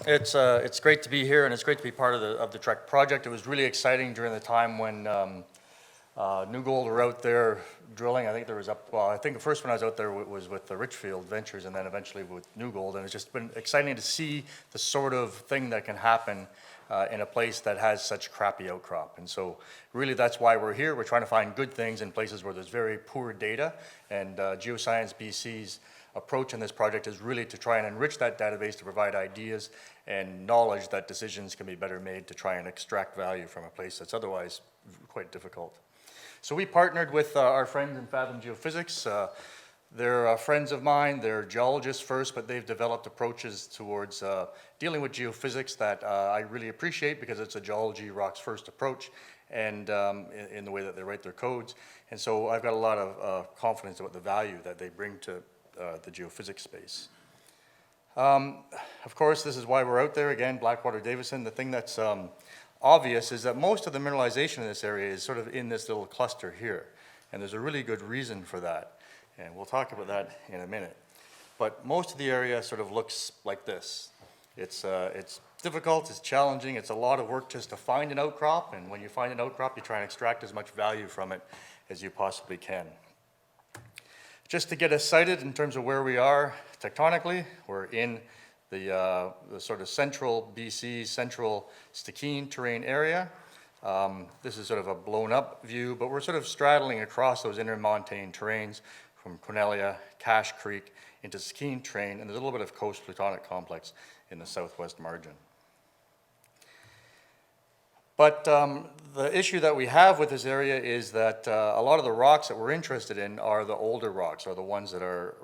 It's great to be here, and it's great to be part of the Trek project. It was really exciting during the time when New Gold were out there drilling. I think there was I think the first one I was out there was with the Richfield Ventures, and then eventually with New Gold. And it's just been exciting to see the sort of thing that can happen in a place that has such crappy outcrop. And so really that's why we're here. We're trying to find good things in places where there's very poor data, and Geoscience BC's approach in this project is really to try and enrich that database to provide ideas and knowledge that decisions can be better made to try and extract value from a place that's otherwise quite difficult. So we partnered with our friends in Fathom Geophysics. They're friends of mine. They're geologists first, but they've developed approaches towards dealing with geophysics that I really appreciate, because it's a geology rocks first approach, and in the way that they write their codes. And so I've got a lot of confidence about the value that they bring to the geophysics space. Of course, this is why we're out there again, Blackwater-Davison. The thing that's obvious is that most of the mineralization in this area is sort of in this little cluster here. And there's a really good reason for that. And we'll talk about that in a minute. But most of the area sort of looks like this. It's difficult, it's challenging, it's a lot of work just to find an outcrop. And when you find an outcrop, you try and extract as much value from it as you possibly can. Just to get us sighted in terms of where we are tectonically, we're in the sort of central BC, central Stikine terrain area. This is sort of a blown up view, but we're sort of straddling across those intermontane terrains from Cornelia, Cache Creek into Stikine terrain, and there's a little bit of coast plutonic complex in the southwest margin. But the issue that we have with this area is that a lot of the rocks that we're interested in are the older rocks, or the ones that are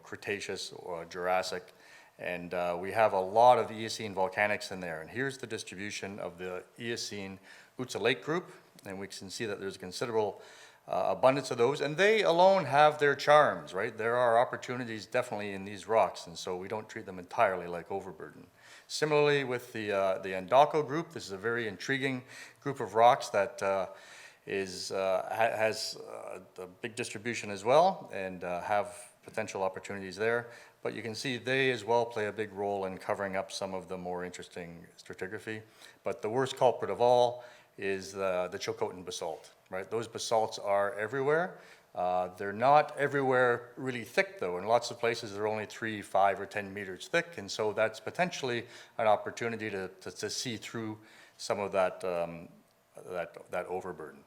Cretaceous or Jurassic. And we have a lot of Eocene volcanics in there. And here's the distribution of the Eocene Utsa Lake group. And we can see that there's a considerable abundance of those. And they alone have their charms, right? There are opportunities definitely in these rocks. And so we don't treat them entirely like overburden. Similarly with the Endako group, this is a very intriguing group of rocks that has a big distribution as well, and have potential opportunities there. But you can see they as well play a big role in covering up some of the more interesting stratigraphy. But the worst culprit of all is the Chilcotin basalt, right? Those basalts are everywhere. They're not everywhere really thick, though. In lots of places, they're only 3, 5, or 10 meters thick, and so that's potentially an opportunity to see through some of that overburden.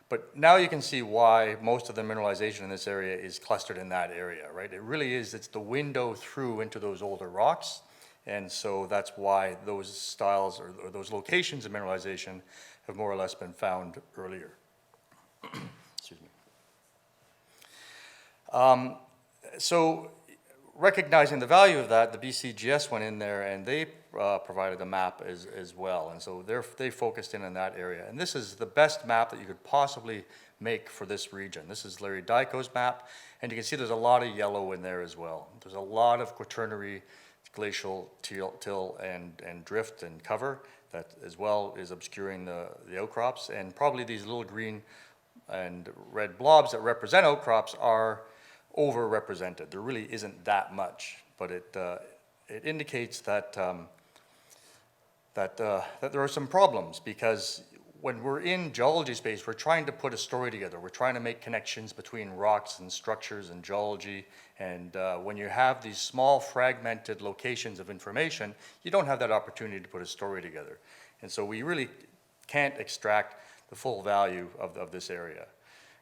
But now you can see why most of the mineralization in this area is clustered in that area, right? It really is, it's the window through into those older rocks, and so that's why those styles or those locations of mineralization have more or less been found earlier. Excuse me. So recognizing the value of that, the BCGS went in there and they provided a map as well. And so they focused in on that area. And this is the best map that you could possibly make for this region. This is Larry Dyko's map. And you can see there's a lot of yellow in there as well. There's a lot of quaternary glacial till and drift and cover that as well is obscuring the outcrops. And probably these little green and red blobs that represent outcrops are overrepresented. There really isn't that much, but it indicates that that there are some problems, because when we're in geology space, we're trying to put a story together. We're trying to make connections between rocks and structures and geology. And when you have these small fragmented locations of information, you don't have that opportunity to put a story together. And so we really can't extract the full value of this area.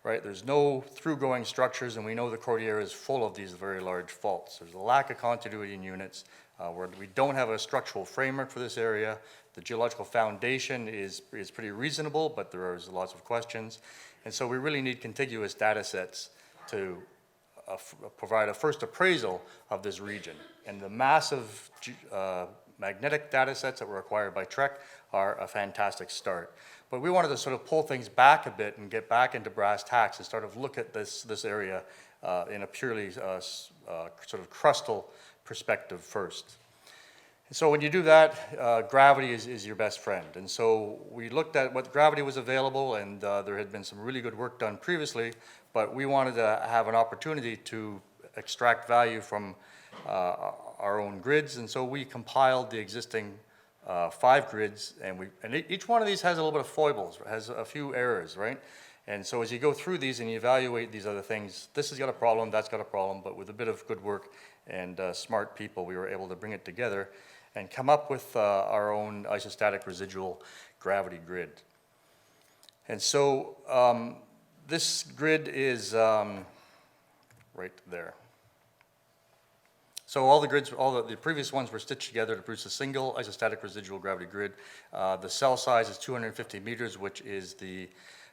Right? There's no through-going structures, and we know the Cordillera is full of these very large faults. There's a lack of continuity in units. Where we don't have a structural framework for this area. The geological foundation is pretty reasonable, but there are lots of questions. And so we really need contiguous data sets to provide a first appraisal of this region. And the massive magnetic data sets that were acquired by Trek are a fantastic start. But we wanted to sort of pull things back a bit and get back into brass tacks and sort of look at this area in a purely sort of crustal perspective first. And so when you do that, gravity is your best friend. And so we looked at what gravity was available, and there had been some really good work done previously, but we wanted to have an opportunity to extract value from our own grids, and so we compiled the existing 5 grids, and each one of these has a little bit of foibles, has a few errors, right? And so as you go through these and you evaluate these other things, this has got a problem, that's got a problem, but with a bit of good work and smart people, we were able to bring it together and come up with our own isostatic residual gravity grid. And so this grid is right there. So all the grids, all the previous ones were stitched together to produce a single isostatic residual gravity grid. The cell size is 250 meters, which is the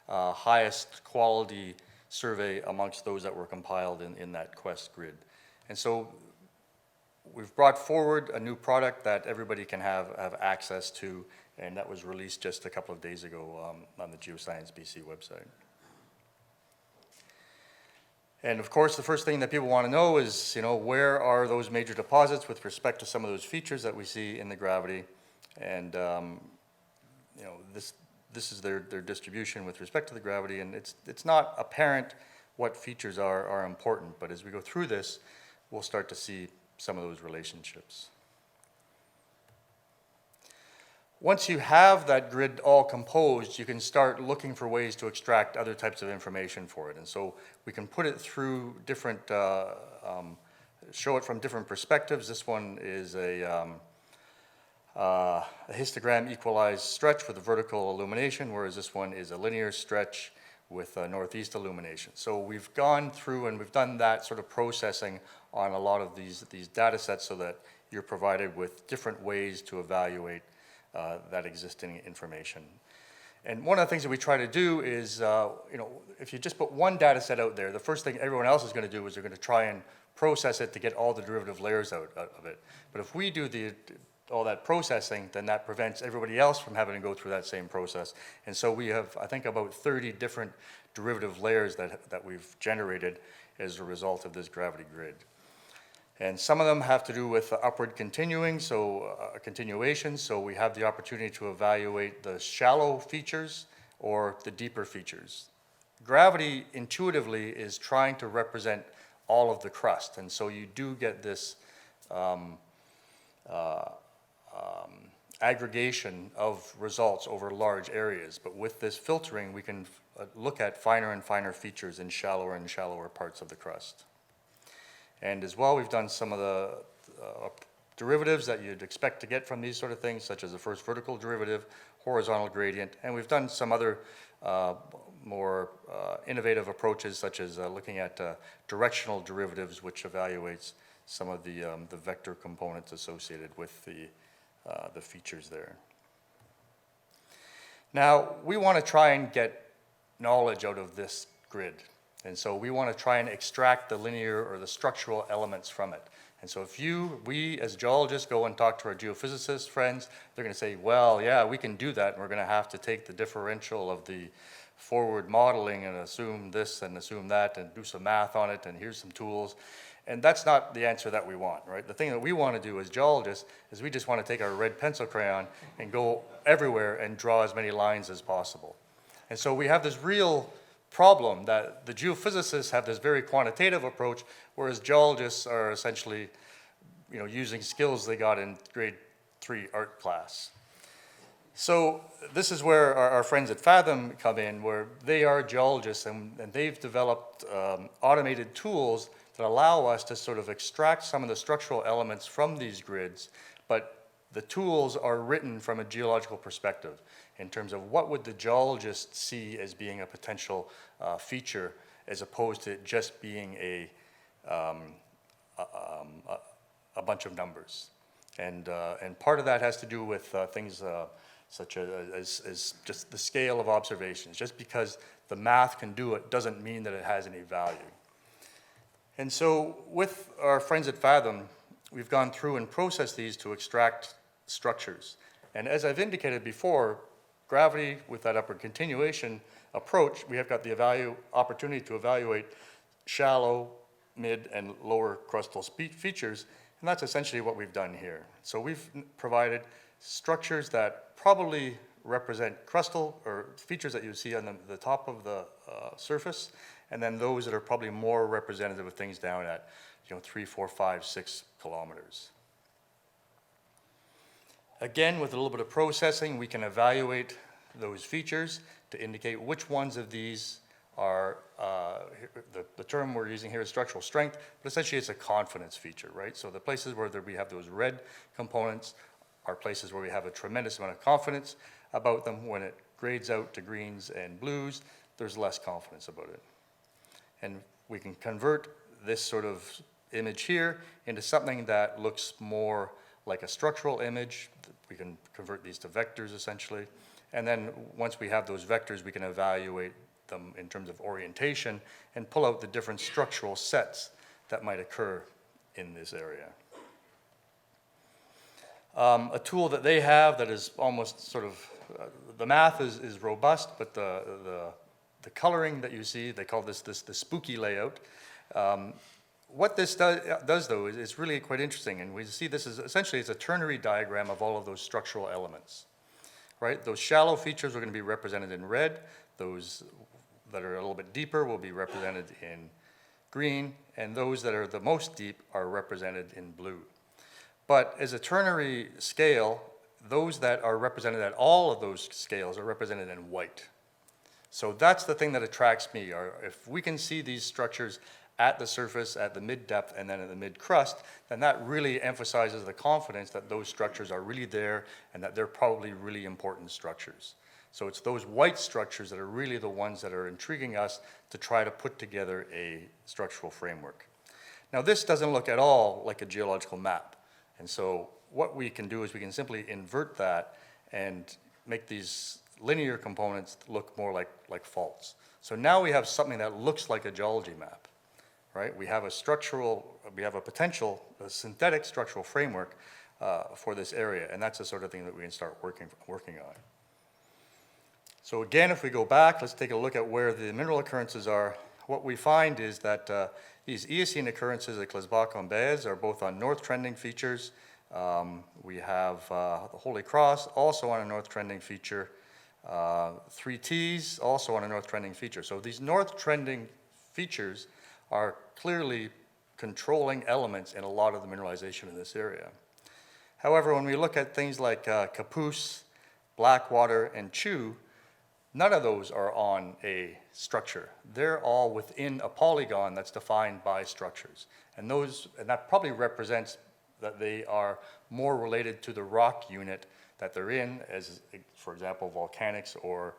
highest quality survey amongst those that were compiled in that Quest grid. And so we've brought forward a new product that everybody can have access to, and that was released just a couple of days ago on the Geoscience BC website. And of course, the first thing that people want to know is, where are those major deposits with respect to some of those features that we see in the gravity? And, this is their distribution with respect to the gravity, and it's not apparent what features are important, but as we go through this, we'll start to see some of those relationships. Once you have that grid all composed, you can start looking for ways to extract other types of information for it. And so we can put it through different, show it from different perspectives. This one is a histogram equalized stretch with a vertical illumination, whereas this one is a linear stretch with northeast illumination. So we've gone through and we've done that sort of processing on a lot of these data sets so that you're provided with different ways to evaluate that existing information. And one of the things that we try to do is, if you just put one data set out there, the first thing everyone else is going to do is they're going to try and process it to get all the derivative layers out of it. But if we do all that processing, then that prevents everybody else from having to go through that same process. And so we have, I think, about 30 different derivative layers that we've generated as a result of this gravity grid. And some of them have to do with upward continuing, so continuation. So we have the opportunity to evaluate the shallow features or the deeper features. Gravity intuitively is trying to represent all of the crust, and so you do get this aggregation of results over large areas. But with this filtering, we can look at finer and finer features in shallower and shallower parts of the crust. And as well, we've done some of the derivatives that you'd expect to get from these sort of things, such as the first vertical derivative, horizontal gradient, and we've done some other more innovative approaches, such as looking at directional derivatives, which evaluates some of the vector components associated with the features there. Now, we want to try and get knowledge out of this grid. And so we want to try and extract the linear or the structural elements from it. And so if we as geologists go and talk to our geophysicist friends, they're going to say, well, yeah, we can do that. And we're going to have to take the differential of the forward modeling and assume this and assume that and do some math on it, and here's some tools. And that's not the answer that we want, right? The thing that we want to do as geologists is we just want to take our red pencil crayon and go everywhere and draw as many lines as possible. And so we have this real problem that the geophysicists have this very quantitative approach, whereas geologists are essentially, using skills they got in grade 3 art class. So this is where our friends at Fathom come in, where they are geologists and they've developed automated tools that allow us to sort of extract some of the structural elements from these grids, but the tools are written from a geological perspective in terms of what would the geologist see as being a potential feature, as opposed to just being a bunch of numbers. And part of that has to do with things such as just the scale of observations. Just because the math can do it doesn't mean that it has any value. And so with our friends at Fathom, we've gone through and processed these to extract structures. And as I've indicated before, gravity with that upward continuation approach, we have got the opportunity to evaluate shallow, mid, and lower crustal features, and that's essentially what we've done here. So we've provided structures that probably represent crustal, or features that you see on the top of the surface, and then those that are probably more representative of things down at 3, 4, 5, 6 kilometers. Again, with a little bit of processing, we can evaluate those features to indicate which ones of these are, the term we're using here is structural strength, but essentially it's a confidence feature, right? So the places where we have those red components are places where we have a tremendous amount of confidence about them. When it grades out to greens and blues, there's less confidence about it. And we can convert this sort of image here into something that looks more like a structural image. We can convert these to vectors essentially. And then once we have those vectors, we can evaluate them in terms of orientation and pull out the different structural sets that might occur in this area. A tool that they have that is almost sort of, the math is robust, but the coloring that you see, they call this the Spookie Layout. What this does though, is it's really quite interesting, and we see this is essentially it's a ternary diagram of all of those structural elements, right? Those shallow features are going to be represented in red. Those that are a little bit deeper will be represented in green, and those that are the most deep are represented in blue. But as a ternary scale, those that are represented at all of those scales are represented in white. So that's the thing that attracts me, or if we can see these structures at the surface, at the mid-depth, and then at the mid-crust, then that really emphasizes the confidence that those structures are really there and that they're probably really important structures. So it's those white structures that are really the ones that are intriguing us to try to put together a structural framework. Now this doesn't look at all like a geological map. And so what we can do is we can simply invert that and make these linear components look more like faults. So now we have something that looks like a geology map. Right? We have a potential, a synthetic structural framework for this area, and that's the sort of thing that we can start working on. So again, if we go back, let's take a look at where the mineral occurrences are. What we find is that these Eocene occurrences at Clisbach-en-Bèze are both on north trending features. We have the Holy Cross also on a north trending feature. 3Ts also on a north trending feature. So these north trending features are clearly controlling elements in a lot of the mineralization in this area. However, when we look at things like Capoose, Blackwater, and Chew, none of those are on a structure. They're all within a polygon that's defined by structures. And that probably represents that they are more related to the rock unit that they're in, as, for example, volcanics or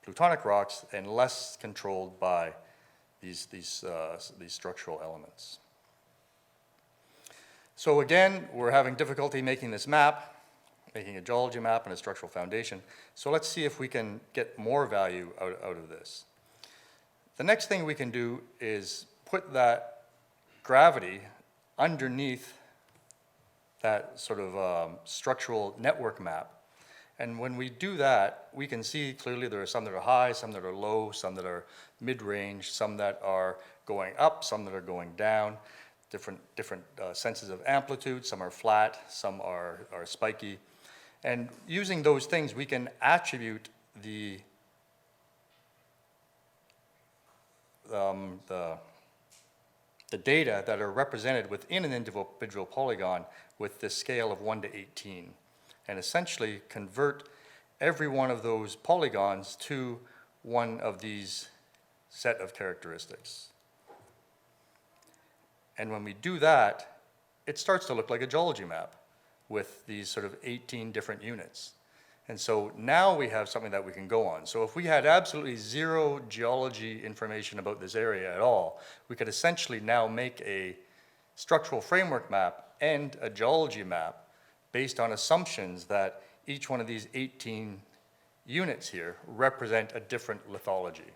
plutonic rocks, and less controlled by these structural elements. So again, we're having difficulty making this map, making a geology map and a structural foundation. So let's see if we can get more value out of this. The next thing we can do is put that gravity underneath that sort of structural network map. And when we do that, we can see clearly there are some that are high, some that are low, some that are mid-range, some that are going up, some that are going down, different senses of amplitude. Some are flat, some are spiky. And using those things, we can attribute the data that are represented within an individual polygon with this scale of 1 to 18. And essentially convert every one of those polygons to one of these set of characteristics. And when we do that, it starts to look like a geology map with these sort of 18 different units. And so now we have something that we can go on. So if we had absolutely zero geology information about this area at all, we could essentially now make a structural framework map and a geology map based on assumptions that each one of these 18 units here represent a different lithology.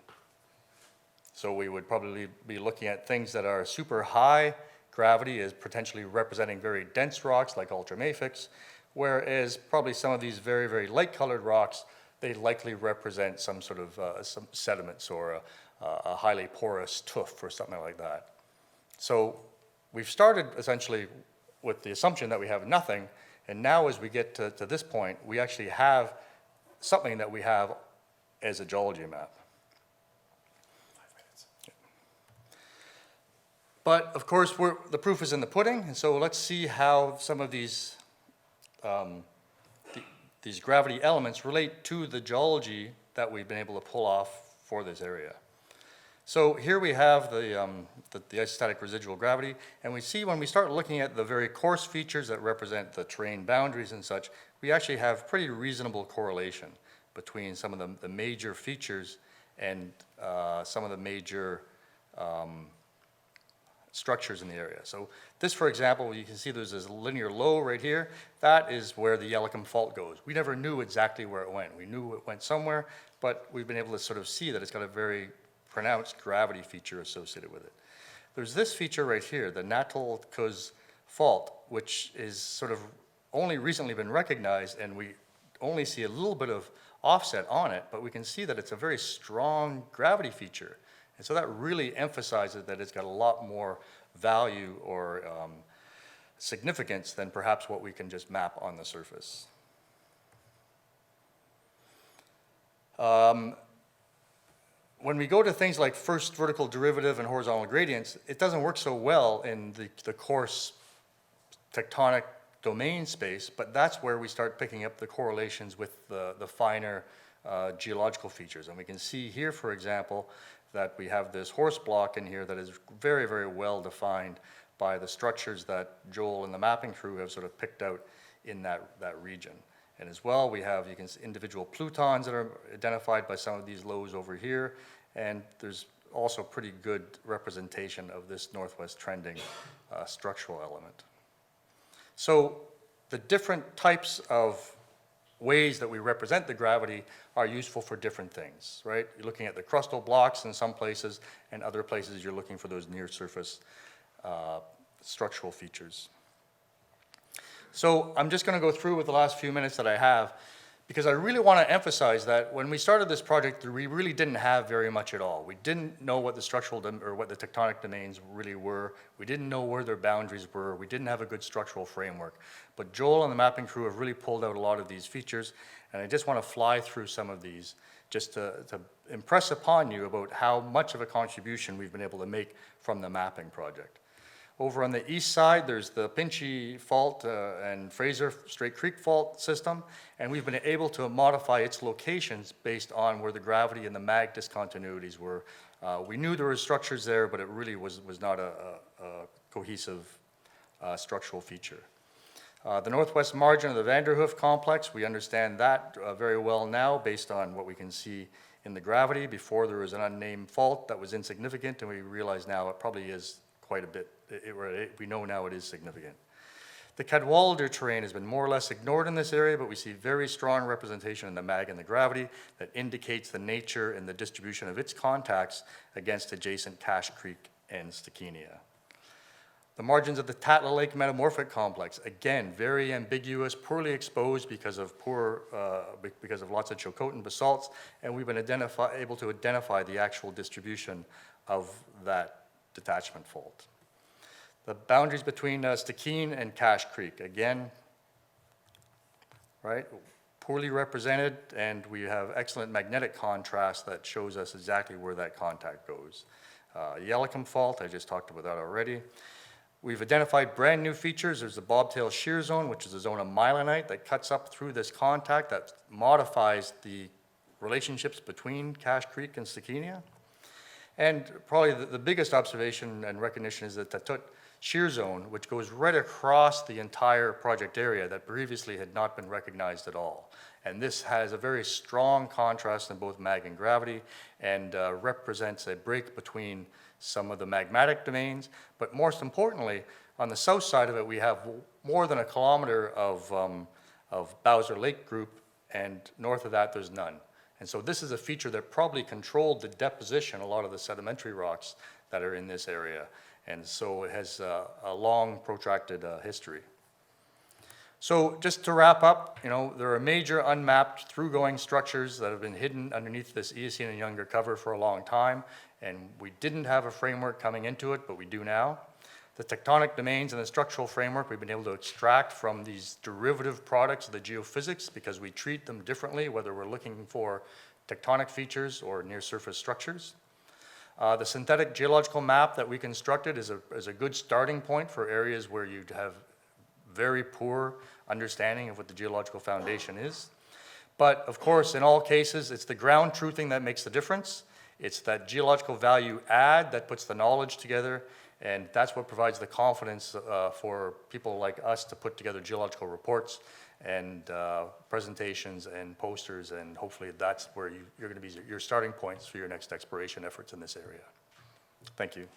So we would probably be looking at things that are super high gravity as potentially representing very dense rocks like ultramafics, whereas probably some of these very, very light colored rocks, they likely represent some sort of some sediments or a highly porous tuff or something like that. So we've started essentially with the assumption that we have nothing. And now as we get to this point, we actually have something that we have as a geology map. But of course, the proof is in the pudding, and so let's see how some of these gravity elements relate to the geology that we've been able to pull off for this area. So here we have the isostatic residual gravity, and we see when we start looking at the very coarse features that represent the terrain boundaries and such, we actually have pretty reasonable correlation between some of the major features and some of the major structures in the area. So this, for example, you can see there's this linear low right here. That is where the Geological fault goes. We never knew exactly where it went. We knew it went somewhere, but we've been able to sort of see that it's got a very pronounced gravity feature associated with it. There's this feature right here, the Untitled fault, which is sort of only recently been recognized, and we only see a little bit of offset on it, but we can see that it's a very strong gravity feature. And so that really emphasizes that it's got a lot more value or significance than perhaps what we can just map on the surface. When we go to things like first vertical derivative and horizontal gradients, it doesn't work so well in the coarse tectonic domain space, but that's where we start picking up the correlations with the finer geological features. And we can see here, for example, that we have this horse block in here that is very, very well defined by the structures that Joel and the mapping crew have sort of picked out in that region. And as well, we have, you can see individual plutons that are identified by some of these lows over here, and there's also pretty good representation of this northwest trending structural element. So the different types of ways that we represent the gravity are useful for different things, right? You're looking at the crustal blocks in some places, and other places you're looking for those near surface structural features. So I'm just going to go through with the last few minutes that I have, because I really want to emphasize that when we started this project, we really didn't have very much at all. We didn't know what the structural or what the tectonic domains really were. We didn't know where their boundaries were. We didn't have a good structural framework. But Joel and the mapping crew have really pulled out a lot of these features, and I just want to fly through some of these just to impress upon you about how much of a contribution we've been able to make from the mapping project. Over on the east side, there's the Pinchy Fault and Fraser Straight Creek Fault system, and we've been able to modify its locations based on where the gravity and the mag discontinuities were. We knew there were structures there, but it really was not a cohesive structural feature. The northwest margin of the Vanderhoof complex, we understand that very well now based on what we can see in the gravity. Before, there was an unnamed fault that was insignificant, and we realize now it probably is quite a bit. We know now it is significant. The Cadwallader terrain has been more or less ignored in this area, but we see very strong representation in the mag and the gravity that indicates the nature and the distribution of its contacts against adjacent Cache Creek and Stakenia. The margins of the Tatla Lake Metamorphic Complex, again, very ambiguous, poorly exposed because of lots of Chilcotin basalts, and we've been able to identify the actual distribution of that detachment fault. The boundaries between Stakine and Cache Creek, again, right, poorly represented, and we have excellent magnetic contrast that shows us exactly where that contact goes. Geological fault, I just talked about that already. We've identified brand new features. There's the Bobtail shear zone, which is a zone of myelinite that cuts up through this contact that modifies the relationships between Cache Creek and Stakenia. And probably the biggest observation and recognition is the Tatut shear zone, which goes right across the entire project area that previously had not been recognized at all. And this has a very strong contrast in both mag and gravity, and represents a break between some of the magmatic domains. But most importantly, on the south side of it, we have more than a kilometer of Bowser Lake group, and north of that, there's none. And so this is a feature that probably controlled the deposition, a lot of the sedimentary rocks that are in this area. And so it has a long, protracted history. So just to wrap up, there are major unmapped through-going structures that have been hidden underneath this Eocene and Younger cover for a long time, and we didn't have a framework coming into it, but we do now. The tectonic domains and the structural framework we've been able to extract from these derivative products of the geophysics because we treat them differently, whether we're looking for tectonic features or near-surface structures. The synthetic geological map that we constructed is a good starting point for areas where you have very poor understanding of what the geological foundation is. But of course, in all cases, it's the ground truthing that makes the difference. It's that geological value add that puts the knowledge together, and that's what provides the confidence for people like us to put together geological reports and presentations and posters, and hopefully that's where you're going to be your starting points for your next exploration efforts in this area. Thank you.